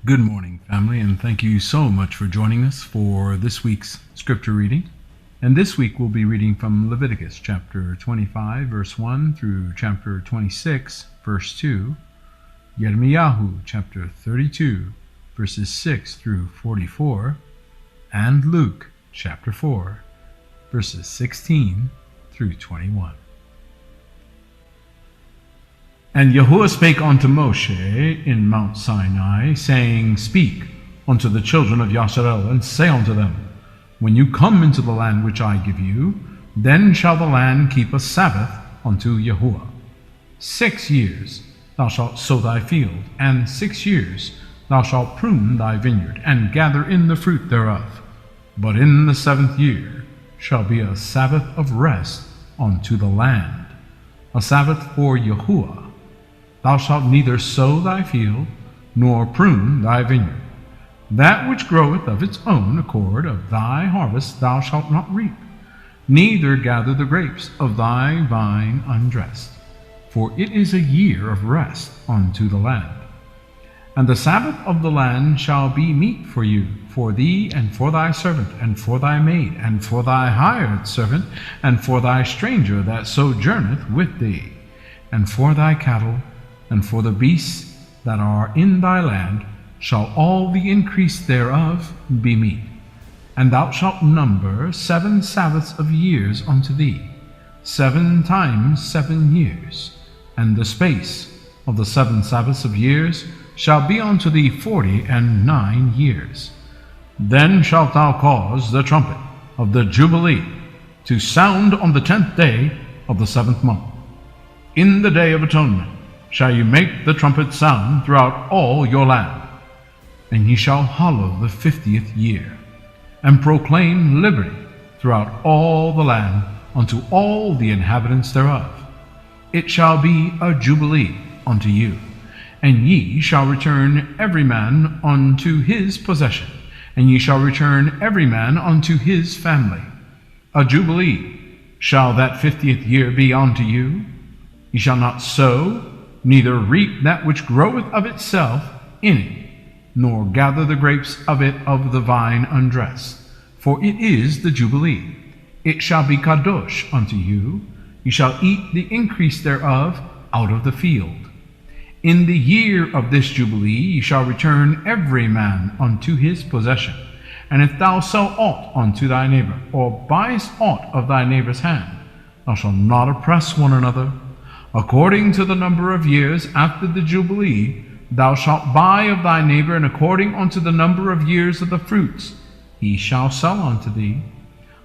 Good morning, family, and thank you so much for joining us for this week's scripture reading. And this week we'll be reading from Leviticus chapter 25, verse 1 through chapter 26, verse 2, Yermiyahu chapter 32, verses 6 through 44, and Luke chapter 4, verses 16 through 21. And Yahuwah spake unto Moshe in Mount Sinai, saying, Speak unto the children of Yasharel, and say unto them, When you come into the land which I give you, then shall the land keep a Sabbath unto Yahuwah. 6 years thou shalt sow thy field, and 6 years thou shalt prune thy vineyard, and gather in the fruit thereof. But in the 7th year shall be a Sabbath of rest unto the land, a Sabbath for Yahuwah. Thou shalt neither sow thy field, nor prune thy vineyard. That which groweth of its own accord of thy harvest thou shalt not reap, neither gather the grapes of thy vine undressed. For it is a year of rest unto the land. And the Sabbath of the land shall be meat for you, for thee, and for thy servant, and for thy maid, and for thy hired servant, and for thy stranger that sojourneth with thee, and for thy cattle, and for the beasts that are in thy land, shall all the increase thereof be meat. And thou shalt number 7 Sabbaths of years unto thee, 7 times 7 years. And the space of the 7 Sabbaths of years shall be unto thee 49 years. Then shalt thou cause the trumpet of the Jubilee to sound on the 10th day of the 7th month. In the day of atonement shall you make the trumpet sound throughout all your land. And ye shall hallow the 50th year, and proclaim liberty throughout all the land unto all the inhabitants thereof. It shall be a jubilee unto you, and ye shall return every man unto his possession, and ye shall return every man unto his family. A jubilee shall that 50th year be unto you. Ye shall not sow, neither reap that which groweth of itself in it, nor gather the grapes of it of the vine undressed. For it is the Jubilee. It shall be kadosh unto you. You shall eat the increase thereof out of the field. In the year of this Jubilee ye shall return every man unto his possession. And if thou sell aught unto thy neighbor, or buyest aught of thy neighbor's hand, thou shalt not oppress one another. According to the number of years after the Jubilee, thou shalt buy of thy neighbor, and according unto the number of years of the fruits, he shall sell unto thee.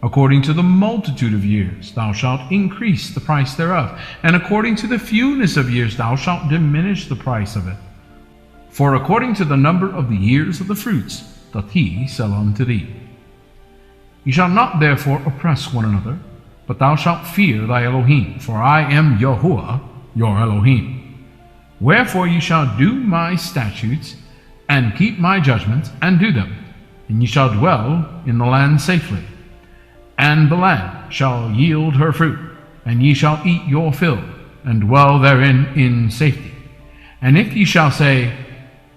According to the multitude of years, thou shalt increase the price thereof, and according to the fewness of years, thou shalt diminish the price of it. For according to the number of the years of the fruits, doth he sell unto thee. Ye shall not therefore oppress one another, but thou shalt fear thy Elohim, for I am Yahuwah, your Elohim. Wherefore ye shall do my statutes, and keep my judgments, and do them, and ye shall dwell in the land safely. And the land shall yield her fruit, and ye shall eat your fill, and dwell therein in safety. And if ye shall say,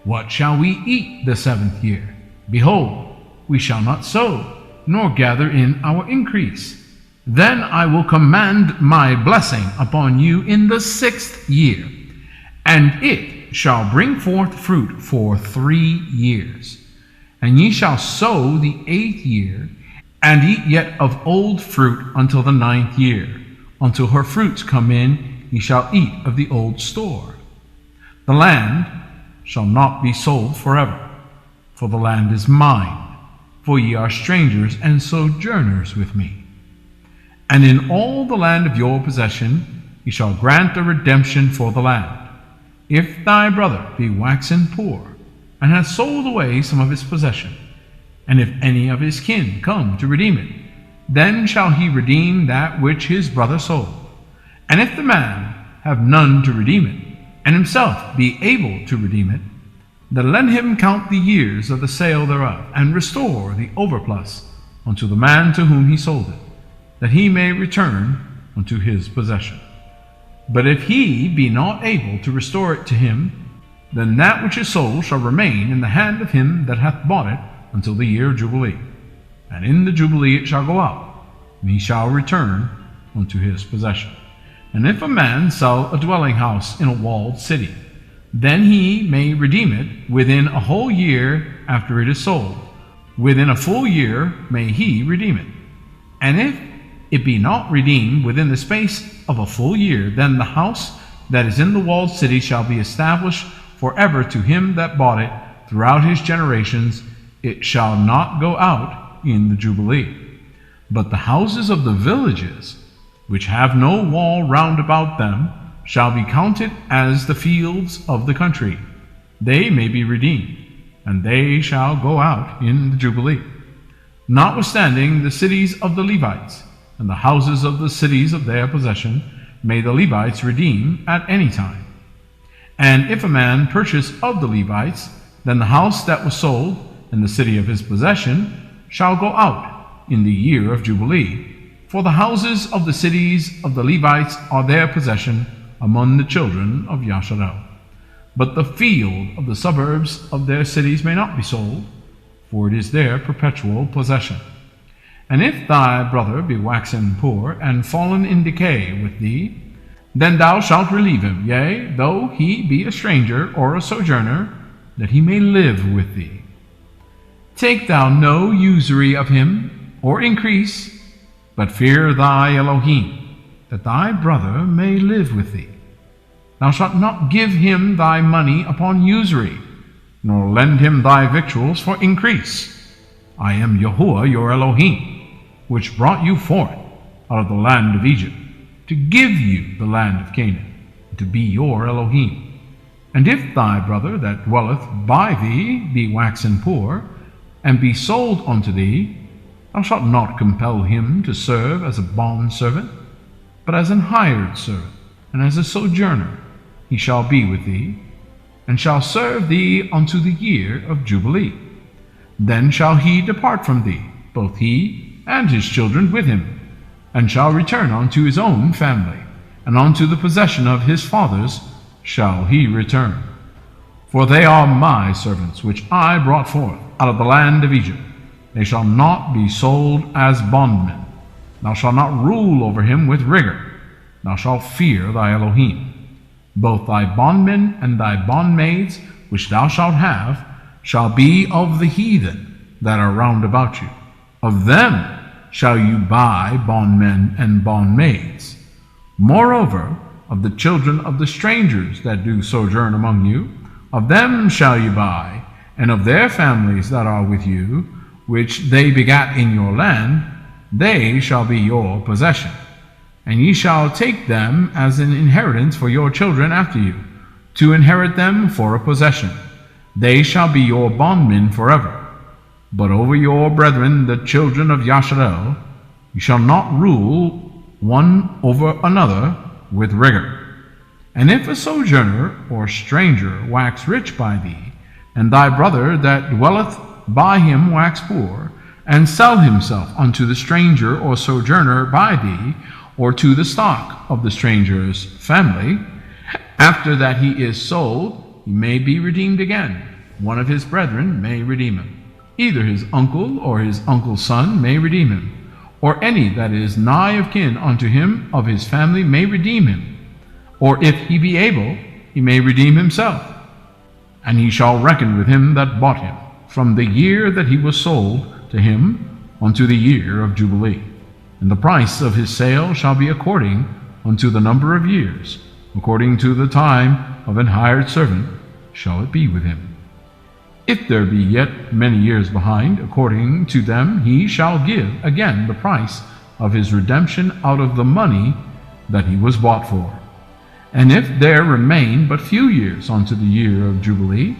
What shall we eat the 7th year? Behold, we shall not sow, nor gather in our increase. Then I will command my blessing upon you in the 6th year, and it shall bring forth fruit for 3 years. And ye shall sow the 8th year, and eat yet of old fruit until the 9th year. Until her fruits come in, ye shall eat of the old store. The land shall not be sold forever, for the land is mine, for ye are strangers and sojourners with me. And in all the land of your possession ye shall grant a redemption for the land. If thy brother be waxen poor, and hath sold away some of his possession, and if any of his kin come to redeem it, then shall he redeem that which his brother sold. And if the man have none to redeem it, and himself be able to redeem it, then let him count the years of the sale thereof, and restore the overplus unto the man to whom he sold it, that he may return unto his possession. But if he be not able to restore it to him, then that which is sold shall remain in the hand of him that hath bought it until the year of Jubilee. And in the Jubilee it shall go out, and he shall return unto his possession. And if a man sell a dwelling house in a walled city, then he may redeem it within a whole year after it is sold. Within a full year may he redeem it. And if it be not redeemed within the space of a full year, then the house that is in the walled city shall be established forever to him that bought it throughout his generations. It shall not go out in the Jubilee. But the houses of the villages, which have no wall round about them, shall be counted as the fields of the country. They may be redeemed, and they shall go out in the Jubilee. Notwithstanding, the cities of the Levites, and the houses of the cities of their possession, may the Levites redeem at any time. And if a man purchase of the Levites, then the house that was sold in the city of his possession shall go out in the year of Jubilee. For the houses of the cities of the Levites are their possession among the children of Yasharel. But the field of the suburbs of their cities may not be sold, for it is their perpetual possession. And if thy brother be waxen poor and fallen in decay with thee, then thou shalt relieve him, yea, though he be a stranger or a sojourner, that he may live with thee. Take thou no usury of him, or increase, but fear thy Elohim, that thy brother may live with thee. Thou shalt not give him thy money upon usury, nor lend him thy victuals for increase. I am Yahuwah your Elohim, which brought you forth out of the land of Egypt, to give you the land of Canaan, and to be your Elohim. And if thy brother that dwelleth by thee be waxen poor, and be sold unto thee, thou shalt not compel him to serve as a bondservant, but as an hired servant, and as a sojourner he shall be with thee, and shall serve thee unto the year of Jubilee. Then shall he depart from thee, both he and his children with him, and shall return unto his own family, and unto the possession of his fathers shall he return. For they are my servants, which I brought forth out of the land of Egypt. They shall not be sold as bondmen. Thou shalt not rule over him with rigor. Thou shalt fear thy Elohim. Both thy bondmen and thy bondmaids, which thou shalt have, shall be of the heathen that are round about you. Of them shall you buy bondmen and bondmaids. Moreover, of the children of the strangers that do sojourn among you, of them shall you buy, and of their families that are with you, which they begat in your land, they shall be your possession. And ye shall take them as an inheritance for your children after you, to inherit them for a possession. They shall be your bondmen forever. But over your brethren, the children of Yasharel, you shall not rule one over another with rigor. And if a sojourner or stranger wax rich by thee, and thy brother that dwelleth by him wax poor, and sell himself unto the stranger or sojourner by thee, or to the stock of the stranger's family, after that he is sold, he may be redeemed again. One of his brethren may redeem him. Either his uncle or his uncle's son may redeem him, or any that is nigh of kin unto him of his family may redeem him. Or if he be able, he may redeem himself. And he shall reckon with him that bought him, from the year that he was sold to him unto the year of Jubilee. And the price of his sale shall be according unto the number of years, according to the time of an hired servant shall it be with him. If there be yet many years behind, according to them he shall give again the price of his redemption out of the money that he was bought for. And if there remain but few years unto the year of Jubilee,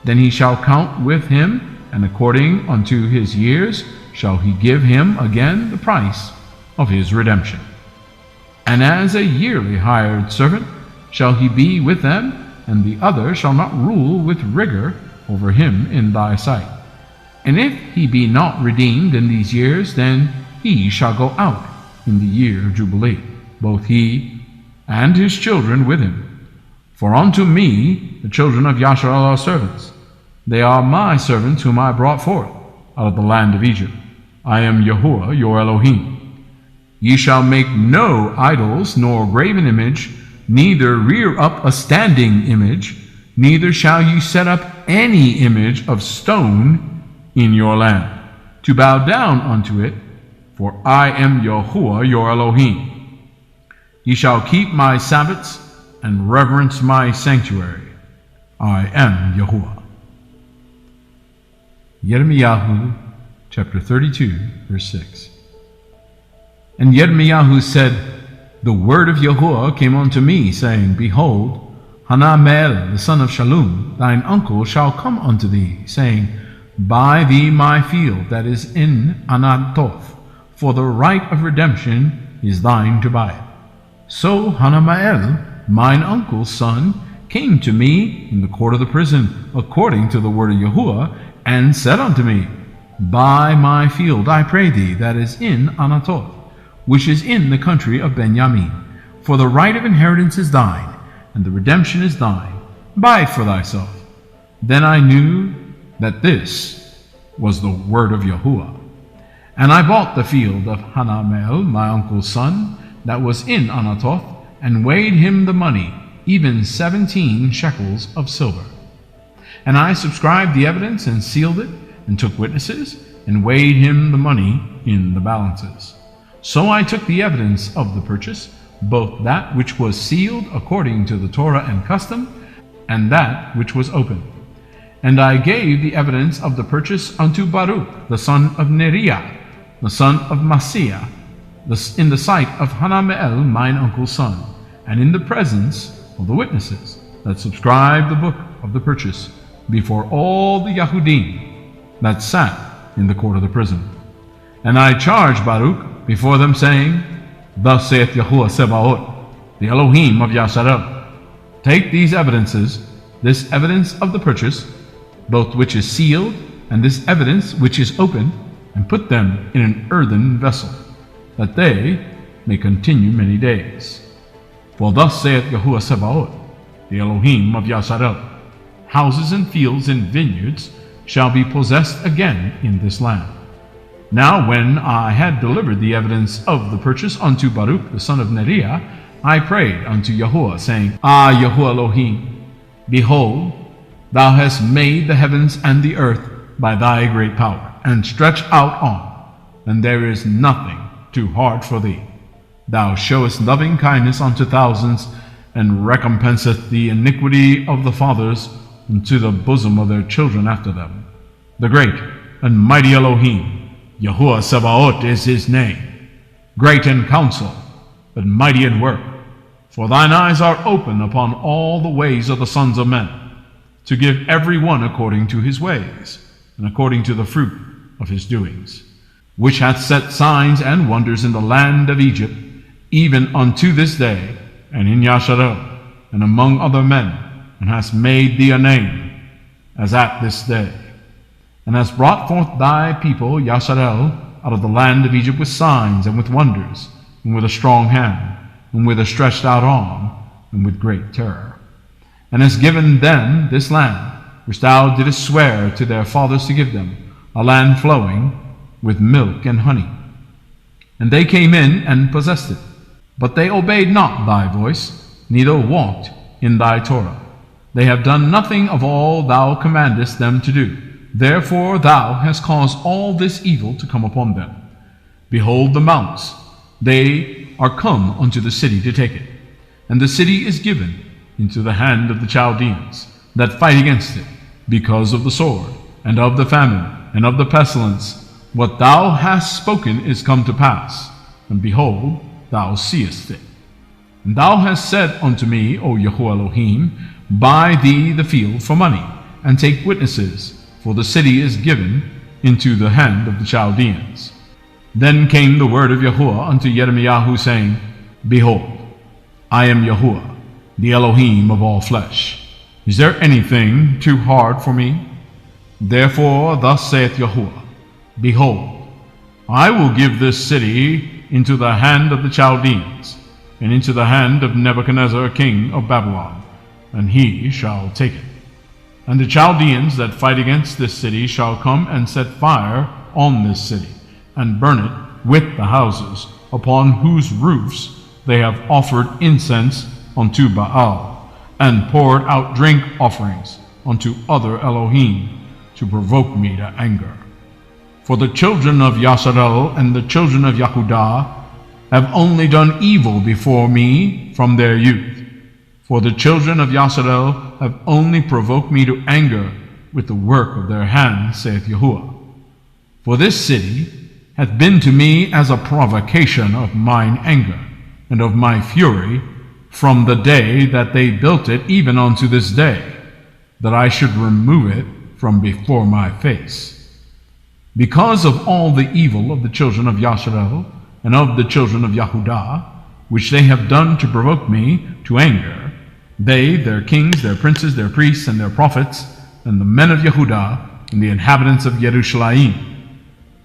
then he shall count with him, and according unto his years shall he give him again the price of his redemption. And as a yearly hired servant shall he be with them, and the other shall not rule with rigor over him in thy sight. And if he be not redeemed in these years, then he shall go out in the year of Jubilee, both he and his children with him. For unto me the children of Yasharel are servants. They are my servants whom I brought forth out of the land of Egypt. I am Yahuwah your Elohim. Ye shall make no idols, nor graven image, neither rear up a standing image, neither shall ye set up any image of stone in your land, to bow down unto it, for I am Yahuwah your Elohim. Ye shall keep my Sabbaths, and reverence my sanctuary. I am Yahuwah. Yermiyahu chapter 32, verse 6. And Yermiyahu said, The word of Yahuwah came unto me, saying, Behold, Hanamel, the son of Shallum, thine uncle, shall come unto thee, saying, Buy thee my field that is in Anathoth, for the right of redemption is thine to buy it. So Hanamael, mine uncle's son, came to me in the court of the prison, according to the word of Yahuwah, and said unto me, Buy my field, I pray thee, that is in Anathoth, which is in the country of Benjamin. For the right of inheritance is thine, and the redemption is thine. Buy it for thyself. Then I knew that this was the word of Yahuwah. And I bought the field of Hanamel, my uncle's son, that was in Anathoth, and weighed him the money, even 17 shekels of silver. And I subscribed the evidence, and sealed it, and took witnesses, and weighed him the money in the balances. So I took the evidence of the purchase, both that which was sealed according to the Torah and custom, and that which was open. And I gave the evidence of the purchase unto Baruch, the son of Neriah, the son of Maaseiah, in the sight of Hanameel, mine uncle's son, and in the presence of the witnesses that subscribed the book of the purchase before all the Yahudim that sat in the court of the prison. And I charged Baruch before them, saying, Thus saith Yahuwah Sebaot, the Elohim of Yasharel, Take these evidences, this evidence of the purchase, both which is sealed, and this evidence which is open, and put them in an earthen vessel, that they may continue many days. For thus saith Yahuwah Sebaot, the Elohim of Yasharel, Houses and fields and vineyards shall be possessed again in this land. Now when I had delivered the evidence of the purchase unto Baruch the son of Neriah, I prayed unto Yahuwah, saying, Ah, Yahuwah Elohim, behold, thou hast made the heavens and the earth by thy great power, and stretched out on, and there is nothing too hard for thee. Thou showest loving kindness unto thousands, and recompenseth the iniquity of the fathers into the bosom of their children after them. The great and mighty Elohim, Yahuwah Sebaot is his name, great in counsel, but mighty in work. For thine eyes are open upon all the ways of the sons of men, to give every one according to his ways, and according to the fruit of his doings, which hath set signs and wonders in the land of Egypt, even unto this day, and in Yasharel, and among other men, and hast made thee a name, as at this day, and hast brought forth thy people Yasharel out of the land of Egypt with signs and with wonders, and with a strong hand, and with a stretched out arm, and with great terror, and hast given them this land, which thou didst swear to their fathers to give them, a land flowing with milk and honey. And they came in and possessed it, but they obeyed not thy voice, neither walked in thy Torah. They have done nothing of all thou commandest them to do. Therefore thou hast caused all this evil to come upon them. Behold the mounts, they are come unto the city to take it. And the city is given into the hand of the Chaldeans, that fight against it, because of the sword, and of the famine, and of the pestilence. What thou hast spoken is come to pass, and behold, thou seest it. And thou hast said unto me, O Yahuwah Elohim, Buy thee the field for money, and take witnesses, for the city is given into the hand of the Chaldeans. Then came the word of Yahuwah unto Yermiyahu, saying, Behold, I am Yahuwah, the Elohim of all flesh. Is there anything too hard for me? Therefore thus saith Yahuwah, Behold, I will give this city into the hand of the Chaldeans, and into the hand of Nebuchadnezzar king of Babylon, and he shall take it. And the Chaldeans that fight against this city shall come and set fire on this city, and burn it with the houses, upon whose roofs they have offered incense unto Baal, and poured out drink offerings unto other Elohim, to provoke me to anger. For the children of Yasharel and the children of Yehudah have only done evil before me from their youth. For the children of Yasharel have only provoked me to anger with the work of their hands, saith Yahuwah. For this city hath been to me as a provocation of mine anger and of my fury from the day that they built it even unto this day, that I should remove it from before my face. Because of all the evil of the children of Yasharel and of the children of Yehudah, which they have done to provoke me to anger, they, their kings, their princes, their priests, and their prophets, and the men of Yehudah, and the inhabitants of Yerushalayim,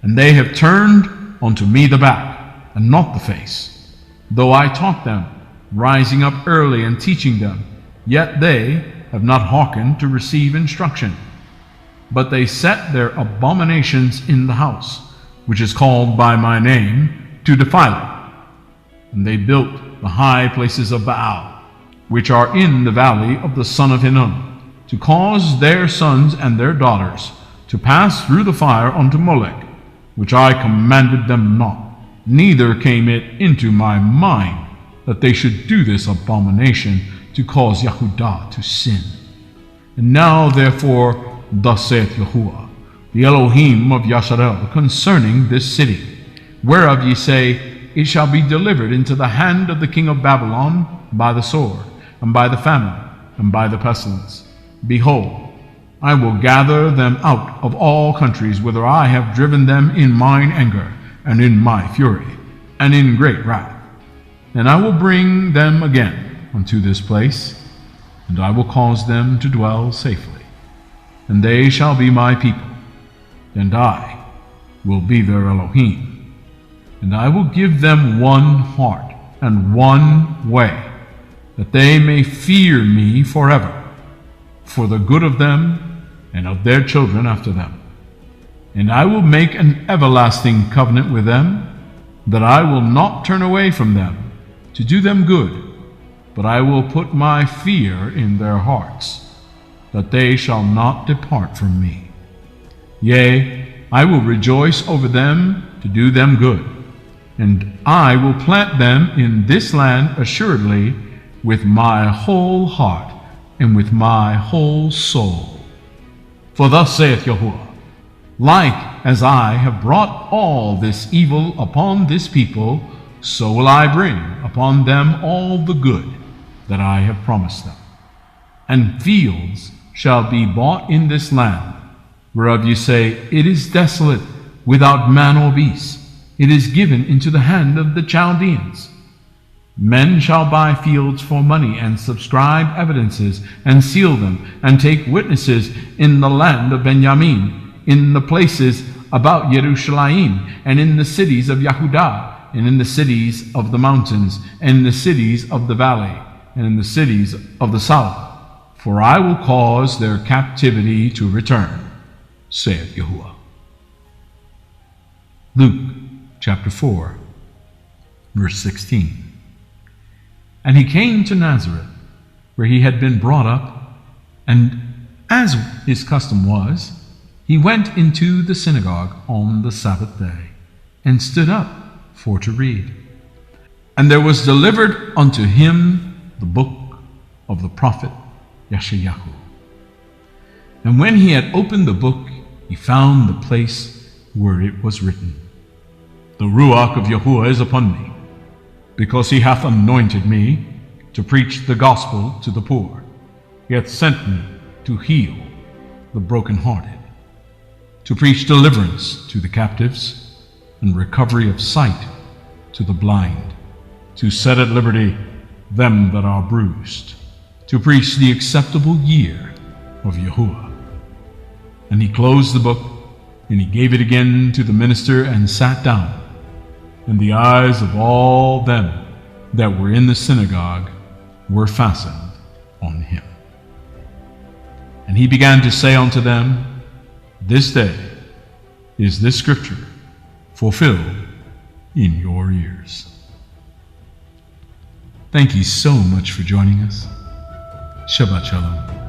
and they have turned unto me the back, and not the face. Though I taught them, rising up early and teaching them, yet they have not hearkened to receive instruction. But they set their abominations in the house, which is called by my name, to defile it. And they built the high places of Baal, which are in the valley of the son of Hinnom, to cause their sons and their daughters to pass through the fire unto Molech, which I commanded them not. Neither came it into my mind that they should do this abomination to cause Yehudah to sin. And now therefore, thus saith Yahuwah, the Elohim of Yasharel, concerning this city, whereof ye say, it shall be delivered into the hand of the king of Babylon by the sword, and by the famine, and by the pestilence. Behold, I will gather them out of all countries whither I have driven them in mine anger, and in my fury, and in great wrath. And I will bring them again unto this place, and I will cause them to dwell safely. And they shall be my people, and I will be their Elohim. And I will give them one heart and one way, that they may fear me forever, for the good of them and of their children after them. And I will make an everlasting covenant with them, that I will not turn away from them to do them good, but I will put my fear in their hearts, that they shall not depart from me. Yea, I will rejoice over them to do them good, and I will plant them in this land assuredly with my whole heart and with my whole soul. For thus saith Yahuwah, like as I have brought all this evil upon this people, so will I bring upon them all the good that I have promised them. And fields shall be bought in this land, whereof you say, it is desolate, without man or beast. It is given into the hand of the Chaldeans. Men shall buy fields for money, and subscribe evidences, and seal them, and take witnesses in the land of Benjamin, in the places about Yerushalayim, and in the cities of Yehudah, and in the cities of the mountains, and in the cities of the valley, and in the cities of the south. For I will cause their captivity to return, saith Yahuwah. Luke chapter 4, verse 16. And he came to Nazareth, where he had been brought up, and as his custom was, he went into the synagogue on the Sabbath day, and stood up for to read. And there was delivered unto him the book of the prophet Yermiyahu. And when he had opened the book, he found the place where it was written, The Ruach of Yahuwah is upon me, because he hath anointed me to preach the gospel to the poor. He hath sent me to heal the brokenhearted, to preach deliverance to the captives, and recovery of sight to the blind, to set at liberty them that are bruised, to preach the acceptable year of Yahuwah. And he closed the book, and he gave it again to the minister, and sat down. And the eyes of all them that were in the synagogue were fastened on him. And he began to say unto them, This day is this scripture fulfilled in your ears. Thank you so much for joining us. Shabbat Shalom.